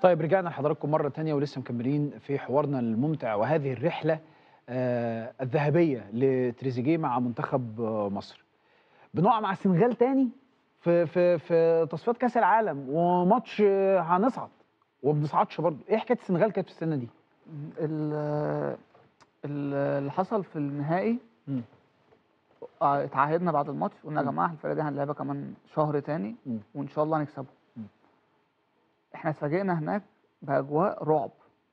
طيب رجعنا لحضراتكم مرة تانية ولسه مكملين في حوارنا الممتع وهذه الرحلة الذهبية لتريزيجيه مع منتخب مصر. بنقع مع السنغال تاني في تصفيات كأس العالم وماتش هنصعد وما بنصعدش برضه. ايه حكاية السنغال كانت في السنة دي؟ ال- اللي حصل في النهائي، مم. اتعهدنا بعد الماتش قلنا يا مم. جماعه الفرقه دي هنلعبها كمان شهر تاني مم. وان شاء الله هنكسبها. مم. احنا اتفاجئنا هناك باجواء رعب.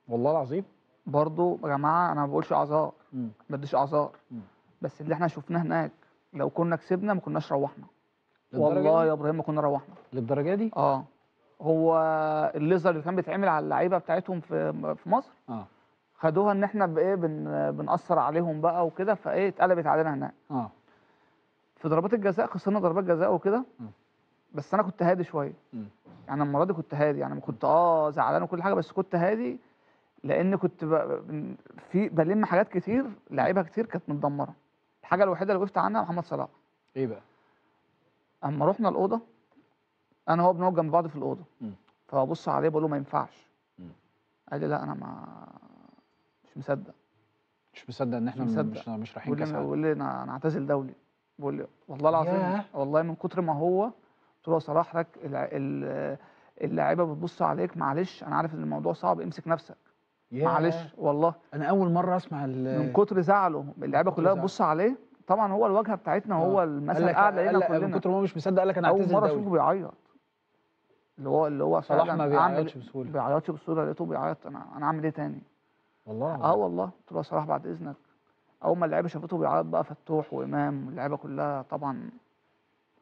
والله العظيم. برضو يا جماعه انا ما بقولش اعذار، مم. ما بديش اعذار، مم. بس اللي احنا شفناه هناك لو كنا كسبنا ما كناش روحنا. للدرجة والله دي؟ يا ابراهيم ما كنا روحنا. للدرجة دي؟ هو الليزر اللي كان بيتعمل على اللعيبه بتاعتهم في مصر، اه خدوها ان احنا بايه بنأثر عليهم بقى وكده، فايه اتقلبت علينا هناك. اه في ضربات الجزاء خسرنا ضربات جزاء وكده، مم. بس انا كنت هادي شويه. مم. يعني المره دي كنت هادي، يعني كنت زعلان وكل حاجه، بس كنت هادي لان كنت بلم حاجات كتير، لعيبه كتير كانت متدمره. الحاجه الوحيده اللي وقفت عنها محمد صلاح. ايه بقى؟ اما رحنا الاوضه، انا هو بنقعد جنب بعض في الاوضه، مم. فببص عليه بقول له ما ينفعش. مم. قال لي لا انا مش مصدق. مش مصدق ان مش احنا مصدق. مش رايحين كاس عالم. بيقول لي انا اعتزل دولي. بقول لي والله العظيم، ياه. والله من كتر ما هو. قلت له يا صلاح لك اللاعيبه بتبص عليك، معلش انا عارف ان الموضوع صعب، امسك نفسك. ياه. معلش والله. انا اول مره اسمع من كتر زعله اللعيبه كتر كلها زعل. بتبص عليه. طبعا هو الواجهه بتاعتنا، هو المثل قال لك الاعلى لينا من كلنا. كتر ما هو مش مصدق قال لك انا اول اعتزل مره دولي. اشوفه بيعيط. اللي هو صلاح ما فعلا اعمل بيعيطش بسهوله. بيعيطش بسهوله، لقيته بيعيط. انا اعمل ايه تاني؟ والله العظيم. والله قلت له يا صلاح بعد اذنك. اول ما اللعيبه شافته بيعيط بقى، فتوح وامام واللعيبه كلها طبعا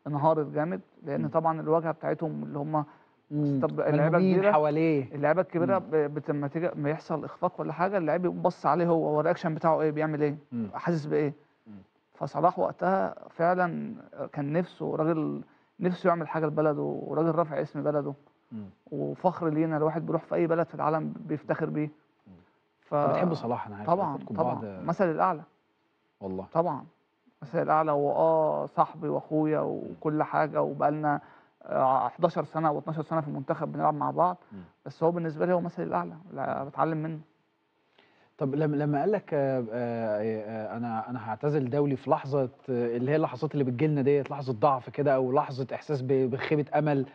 انهارت جامد، لان طبعا الواجهه بتاعتهم اللي هم طب اللعيبه ملمومين كبيره. حواليه. اللعيبه الكبيره لما تيجي ما يحصل اخفاق ولا حاجه، اللعيب بيبص عليه هو الرياكشن بتاعه ايه، بيعمل ايه، حاسس بايه. فصلاح وقتها فعلا كان نفسه راجل، نفسه يعمل حاجه لبلده، وراجل رافع اسم بلده. وفخر لينا، الواحد بيروح في اي بلد في العالم بيفتخر بيه. انت بتحب صلاح، انا عارف طبعا علاقتكم طبعا ببعض. مثل الاعلى. والله طبعا مثل الاعلى. هو صاحبي واخويا وكل حاجه، وبقالنا 11 سنه او 12 سنه في المنتخب بنلعب مع بعض. بس هو بالنسبه لي هو مثل الاعلى، بتعلم منه. طب لما قال لك انا هعتزل دولي في لحظه، اللي هي اللحظات اللي بتجيلنا ديت، لحظه ضعف كده او لحظه احساس بخيبه امل،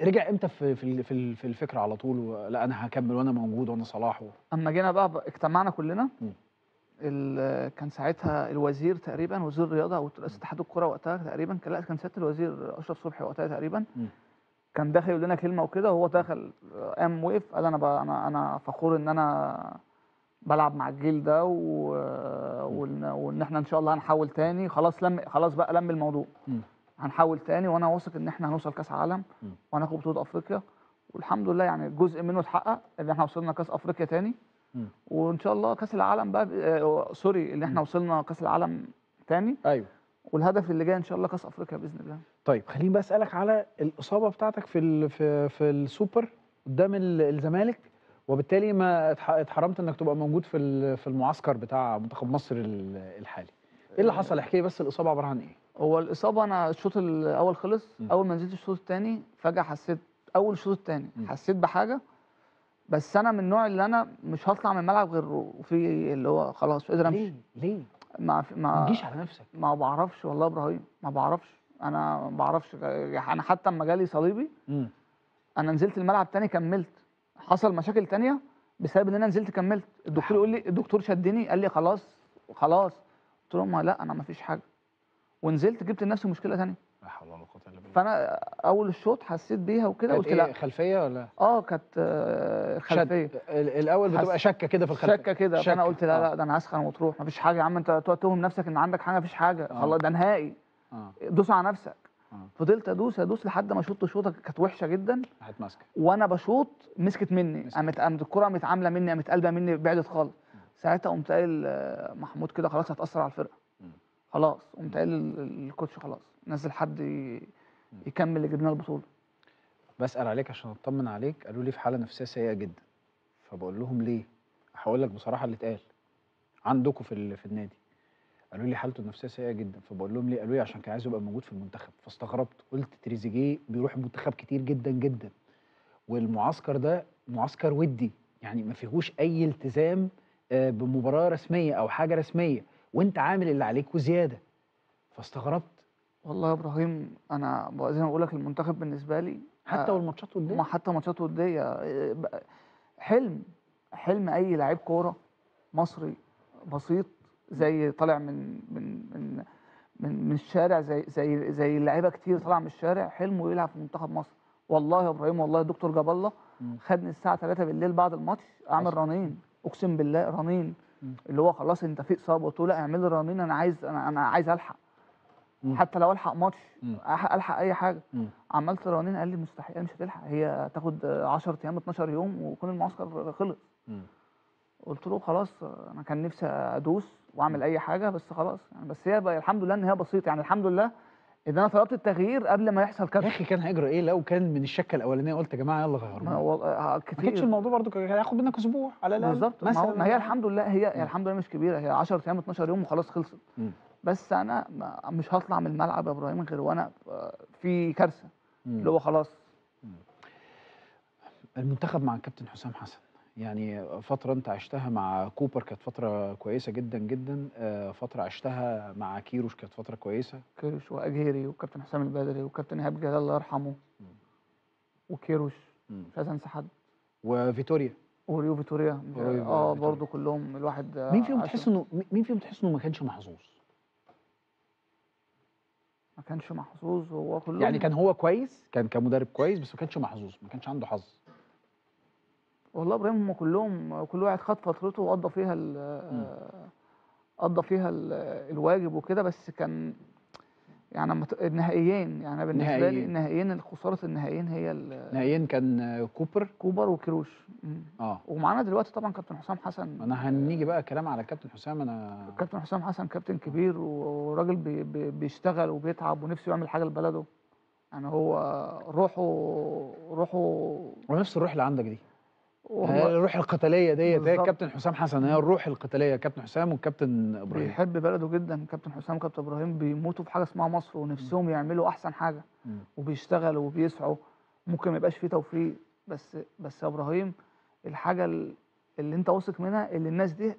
رجع امتى في الفكره على طول؟ لا انا هكمل وانا موجود وانا صلاح اما جينا بقى اجتمعنا كلنا. كان ساعتها الوزير تقريبا، وزير الرياضه او رئيس اتحاد الكره وقتها تقريبا، كان سياده الوزير اشرف صبحي وقتها تقريبا. كان داخل يقول لنا كلمه وكده، وهو داخل قام وقف قال انا فخور ان انا بلعب مع الجيل ده، وان احنا ان شاء الله هنحاول تاني. خلاص بقى لم الموضوع. هنحاول تاني، وانا واثق ان احنا هنوصل كاس عالم وهناخد بطوله افريقيا. والحمد لله يعني جزء منه اتحقق، ان احنا وصلنا كاس افريقيا تاني. وان شاء الله كاس العالم بقى سوري، اللي احنا وصلنا كاس العالم تاني. ايوه. والهدف اللي جاي ان شاء الله كاس افريقيا باذن الله. طيب خليني بقى اسالك على الاصابه بتاعتك في السوبر قدام الزمالك، وبالتالي ما اتحرمت انك تبقى موجود في المعسكر بتاع منتخب مصر الحالي. ايه اللي حصل؟ احكي لي بس الاصابه عباره عن ايه؟ هو الاصابه، انا الشوط الاول خلص. اول ما نزلت الشوط الثاني فجاه حسيت، اول الشوط الثاني حسيت بحاجه. بس انا من النوع اللي انا مش هطلع من الملعب غير وفي اللي هو خلاص مش قادر امشي. ليه؟ ما تجيش على نفسك. ما بعرفش والله يا ابراهيم، ما بعرفش. انا ما بعرفش. انا حتى اما جالي صليبي انا نزلت الملعب تاني كملت. حصل مشاكل تانية بسبب ان انا نزلت كملت. الدكتور يقول لي، الدكتور شدني قال لي خلاص خلاص. قلت له ما لا انا ما فيش حاجه. ونزلت جبت لنفسي مشكله ثانيه. لا حول ولا قوه الا بالله. فانا اول الشوط حسيت بيها وكده، قلت إيه، لا. خلفيه ولا؟ كانت خلفيه. الاول بتبقى شكه كده في الخلفيه. شكه كده. فانا قلت لا لا، ده انا هسخن وتروح، مفيش حاجه يا عم، انت تقعد توهم نفسك ان عندك حاجه، مفيش حاجه. خلاص ده نهائي. دوس على نفسك. فضلت ادوس لحد ما شوطه كانت وحشه جدا. راحت ماسكه. وانا بشوط مسكت مني، قامت الكره متعامله مني، قامت قلبه مني، بعدت خالص. ساعتها قمت قايل محمود كده خلاص هتاثر على الفرقه. خلاص قمت قايل للكوتش خلاص نزل حد يكمل اللي جبنا البطوله. بسال عليك عشان اطمن عليك، قالوا لي في حاله نفسيه سيئه جدا. فبقول لهم ليه؟ هقول لك بصراحه اللي اتقال عندكم في النادي. قالوا لي حالته النفسيه سيئه جدا. فبقول لهم ليه؟ قالوا لي عشان كان عايز يبقى موجود في المنتخب. فاستغربت، قلت تريزيجيه بيروح المنتخب كتير جدا جدا، والمعسكر ده معسكر ودي، يعني ما فيهوش اي التزام بمباراه رسميه او حاجه رسميه، وانت عامل اللي عليك وزياده. فاستغربت. والله يا ابراهيم، انا زي ما بقول لك المنتخب بالنسبه لي حتى والماتشات ما وديه. حتى ماتشات وديه حلم، حلم اي لعيب كوره مصري بسيط، زي طالع من الشارع، زي اللعيبه كتير طالع من الشارع، حلمه يلعب في منتخب مصر. والله يا ابراهيم، والله دكتور جاب الله مم. خدني الساعه 3 بالليل بعد الماتش اعمل أصلاً. رنين، اقسم بالله رنين، مم. اللي هو خلاص انت في اصابه، قلت له لا اعمل لي رنين، انا عايز الحق، مم. حتى لو الحق ماتش، مم. الحق اي حاجه. مم. عملت رنين، قال لي مستحيل مش هتلحق، هي تاخد 10 ايام 12 يوم ويكون المعسكر خلص. مم. قلت له خلاص، انا كان نفسي ادوس واعمل اي حاجه، بس خلاص يعني، بس هي بقى الحمد لله ان هي بسيطه، يعني الحمد لله ان انا طلبت التغيير قبل ما يحصل يا كارثه. اخي كان هيجرى ايه لو كان من الشكه الاولانيه قلت يا جماعه يلا غيرونا؟ ما كانش كتير الموضوع برضو كان هياخد منك اسبوع على الاقل بالظبط. مثلا. ما هي الحمد لله، هي مم. الحمد لله مش كبيره، هي 10 ايام 12 يوم وخلاص خلصت. مم. بس انا مش هطلع من الملعب يا ابراهيم غير وانا في كارثه، اللي هو خلاص. المنتخب مع الكابتن حسام حسن، يعني فترة أنت عشتها مع كوبر كانت فترة كويسة جدا جدا، فترة عشتها مع كيروش كانت فترة كويسة. كيروش واجيري وكابتن حسام البدري وكابتن ايهاب جلال الله يرحمه، وكيروش، مش عايز انسى حد، وفيتوريا. وريو فيتوريا، فيتوريا. برضه كلهم الواحد مين فيهم تحس إنه ما كانش محظوظ؟ ما كانش محظوظ، هو كلهم يعني كان هو كويس، كان كمدرب كويس، بس ما كانش محظوظ، ما كانش عنده حظ. والله ابراهيم هم كلهم، كل واحد خد فترته وقضى فيها الواجب وكده، بس كان يعني النهائيين، يعني أنا بالنسبه لي النهائيين، خساره النهائيين هي نهائيين كان كوبر وكيروش. ومعانا دلوقتي طبعا كابتن حسام حسن. انا هنيجي بقى كلام على كابتن حسام. كابتن حسام حسن كابتن كبير وراجل بيشتغل وبيتعب ونفسه يعمل حاجه لبلده، يعني هو روحه ونفس الروح اللي عندك دي، والله الروح القتاليه ديت، هي بالظبط. كابتن حسام حسن، هي الروح القتاليه، كابتن حسام والكابتن ابراهيم. بيحب بلده جدا، كابتن حسام وكابتن ابراهيم بيموتوا في حاجه اسمها مصر ونفسهم يعملوا احسن حاجه، وبيشتغلوا وبيسعوا. ممكن ما يبقاش فيه توفيق، بس يا ابراهيم، الحاجه اللي انت واثق منها، اللي الناس دي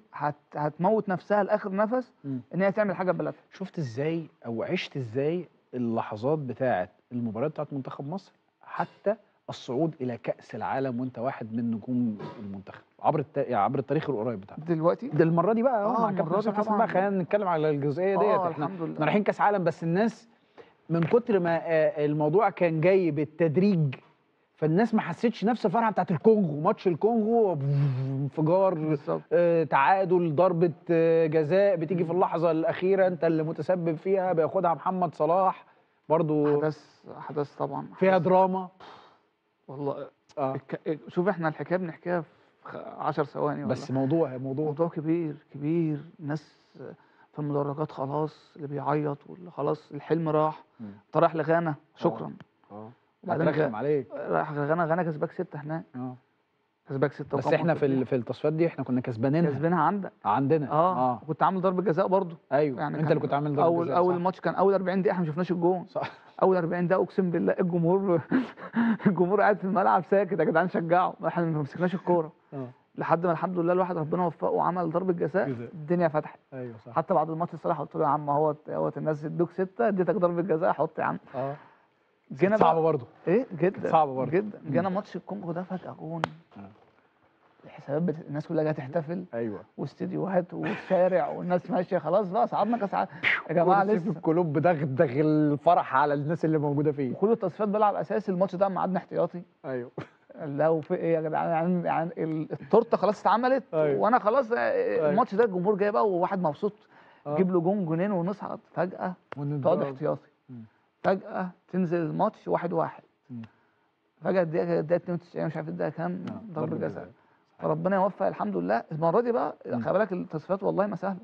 هتموت نفسها لاخر نفس ان هي تعمل حاجه ببلدها. شفت ازاي او عشت ازاي اللحظات بتاعه المباريات بتاعه منتخب مصر، حتى الصعود الى كاس العالم وانت واحد من نجوم المنتخب عبر التاريخ القريب بتاعنا دلوقتي. ده المره دي بقى مع كابتن المره دي حسام حسن بقى. خلينا نتكلم على الجزئيه ديت. احنا الحمد لله رايحين كاس عالم، بس الناس من كتر ما الموضوع كان جاي بالتدريج، فالناس ما حسيتش نفس الفرحه بتاعت الكونغو. ماتش الكونغو انفجار، تعادل، ضربه جزاء بتيجي في اللحظه الاخيره انت اللي متسبب فيها، بياخدها محمد صلاح برضو. احداث طبعا فيها دراما والله. شوف احنا الحكايه بنحكيها في 10 ثواني، بس موضوع كبير كبير. الناس في المدرجات خلاص، اللي بيعيط واللي خلاص الحلم راح. انت رايح لغانا، شكرا. وبعدين رخم عليك، رايح غانا كسباك 6 هناك. كسباك 6. بس احنا في التصفيات دي احنا كنا كسبانينها عندنا. كنت عامل ضربه جزاء برضو. ايوه يعني انت اللي كنت عامل ضربه جزاء. اول ماتش كان اول 40 دقيقه احنا ما شفناش الجون. صح. اول 40 دقيقه اقسم بالله الجمهور قاعد في الملعب ساكت، يا جدعان شجعوا، احنا ما مسكناش الكوره. لحد ما الحمد لله الواحد ربنا وفقه وعمل ضربه جزاء، الدنيا فتحت. ايوه صح. حتى بعد الماتش الصراحه قلت له يا عم اهوت الناس ادوك 6، اديتك ضربه جزاء، حط يا عم. جينا صعبه برضه. جدا صعبه برضه جدا. جينا ماتش الكونغو ده فجاه جون. الحسابات الناس كلها جايه تحتفل. ايوه. واستديوهات والشارع والناس ماشيه، خلاص بقى صعدنا كاس عالم يا جماعه. لسه الكلوب بدغدغ الفرح على الناس اللي موجوده فيه. وكل التصفيات بلعب اساسي، الماتش ده ميعادنا احتياطي. ايوه. لو في ايه يا جدعان، يعني التورته خلاص اتعملت. أيوة. وانا خلاص الماتش ده الجمهور جاي بقى وواحد مبسوط، جيب له جونين ونصعد. فجاه تقعد احتياطي، فجاه تنزل الماتش 1-1، فجاه الدقيقه 92 مش عارف الدقيقه كام، ضربه جزاء. فربنا يوفق الحمد لله. المره دي بقى خلي بالك التصفيات والله ما سهله.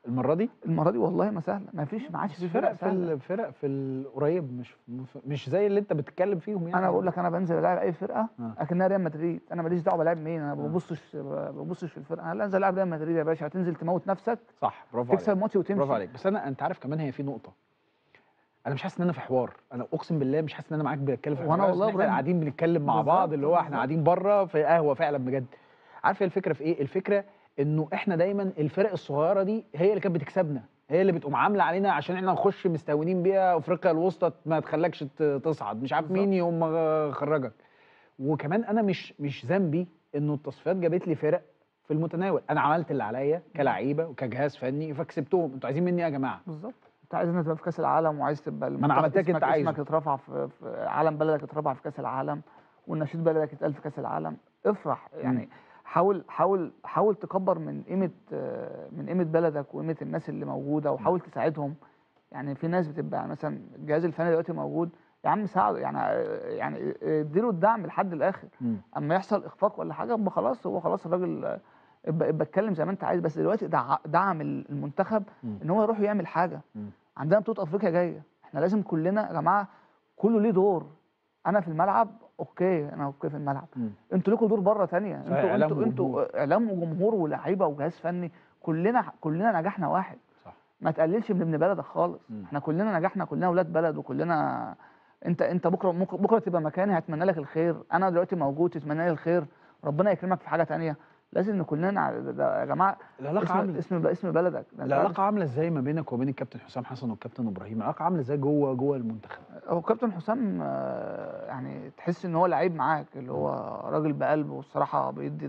المره دي والله ما سهله، ما عادش في فرق سهله. فرق في القريب مش زي اللي انت بتتكلم فيهم يعني. انا بقول لك انا بنزل العب اي فرقه اكنها ريال مدريد، انا ماليش دعوه بلعب مين، انا ما ببصش في الفرقه، انا انزل العب ريال مدريد يا باشا، هتنزل تموت نفسك. صح، برافو عليك، تكسب الماتش وتمشي. برافو عليك. بس انت عارف كمان هي في نقطه، انا مش حاسس ان انا في حوار، انا اقسم بالله مش حاسس ان انا معاك بتكلم في حوار، وانا والله احنا ابراهيم قاعدين بنتكلم مع بالظبط بعض، اللي هو احنا بالظبط قاعدين بره في قهوه فعلا بجد. عارف هي الفكره في ايه؟ الفكره انه احنا دايما الفرق الصغيره دي هي اللي كانت بتكسبنا، هي اللي بتقوم عامله علينا عشان احنا نخش مستهونين بيها افريقيا الوسطى ما تخلكش تصعد، مش عارف بالظبط. مين يقوم خرجك. وكمان انا مش ذنبي انه التصفيات جابت لي فرق في المتناول، انا عملت اللي عليا كلعيبه وكجهاز فني فكسبتهم، انتوا عايزين مني ايه يا جماعه؟ بالظبط. انت عايز تبقى في كاس العالم، وعايز تبقى ما انا عملت لك انت عايزه. اسمك يترفع في علم بلدك، يترفع في كاس العالم، والنشيد بلدك يتقال في كاس العالم. افرح يعني. حاول تكبر من قيمه بلدك وقيمه الناس اللي موجوده، وحاول تساعدهم. يعني في ناس بتبقى مثلا الجهاز الفني دلوقتي موجود، يا عم ساعده يعني اديله الدعم لحد الاخر. اما يحصل اخفاق ولا حاجه يبقى خلاص، هو خلاص الراجل ابقى اتكلم زي ما انت عايز، بس دلوقتي دعم المنتخب ان هو يروح يعمل حاجه. عندنا بطوله افريقيا جايه، احنا لازم كلنا يا جماعه، كله ليه دور. انا في الملعب اوكي، انا اوكي في الملعب، انتوا لكم دور بره ثانيه، انتوا اعلام وجمهور ولاعيبه وجهاز فني، كلنا نجاحنا واحد. صح. ما تقللش من ابن بلدك خالص. احنا كلنا نجاحنا، كلنا اولاد بلد، وكلنا انت بكره تبقى مكاني، هتمنى لك الخير. انا دلوقتي موجود، تتمنى لي الخير، ربنا يكرمك في حاجه ثانيه. لازم ان كلنا يا جماعه العلاقه عامله اسم بلدك. العلاقه عامله ازاي ما بينك وبين الكابتن حسام حسن والكابتن ابراهيم؟ العلاقه عامله ازاي جوه المنتخب؟ هو كابتن حسام يعني تحس ان هو لعيب معاك، اللي هو راجل بقلبه، والصراحه بيدي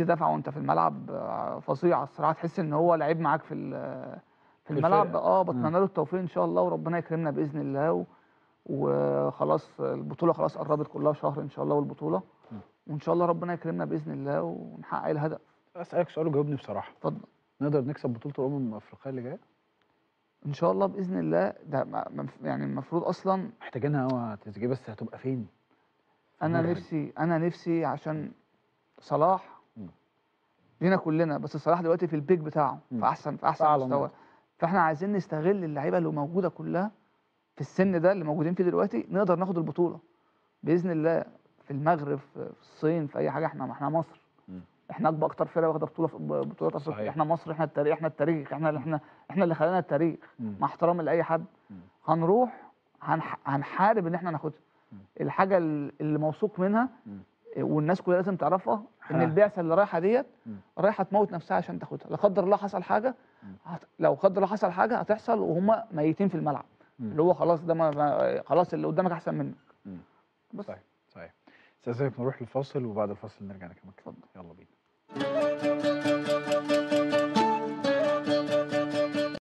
دفعه وانت في الملعب فظيعه الصراحه. تحس ان هو لعيب معاك في الملعب. بتمنى له التوفيق ان شاء الله، وربنا يكرمنا باذن الله. وخلاص البطوله خلاص قربت، كلها شهر ان شاء الله والبطوله، وان شاء الله ربنا يكرمنا باذن الله ونحقق الهدف. اسالك سؤال وجاوبني بصراحه. اتفضل. نقدر نكسب بطوله الافريقيه اللي جايه؟ ان شاء الله باذن الله. ده يعني المفروض اصلا محتاجينها قوي تريزيجيه، بس هتبقى فين؟ انا نفسي عشان صلاح لينا كلنا، بس صلاح دلوقتي في البيك بتاعه، في احسن مستوى. فاحنا عايزين نستغل اللعيبه اللي موجوده كلها في السن ده اللي موجودين فيه دلوقتي، نقدر ناخد البطوله باذن الله. في المغرب، في الصين، في اي حاجه، احنا مصر. احنا اكتر فرقه واخده بطولات افريقيا. احنا مصر، احنا التاريخ، احنا اللي خلينا التاريخ. مع احترامي لاي حد، هنروح هنحارب ان احنا ناخدها. الحاجه اللي موثوق منها والناس كلها لازم تعرفها، ان البعثه اللي رايحه ديت رايحه تموت نفسها عشان تاخدها. لا قدر الله حصل حاجه، لو قدر الله حصل حاجه هتحصل وهم ميتين في الملعب، اللي هو خلاص ده خلاص اللي قدامك احسن منك. بس صحيح. استاذنك نروح للفاصل، وبعد الفاصل نرجع نكمل. اتفضل. يلا بينا.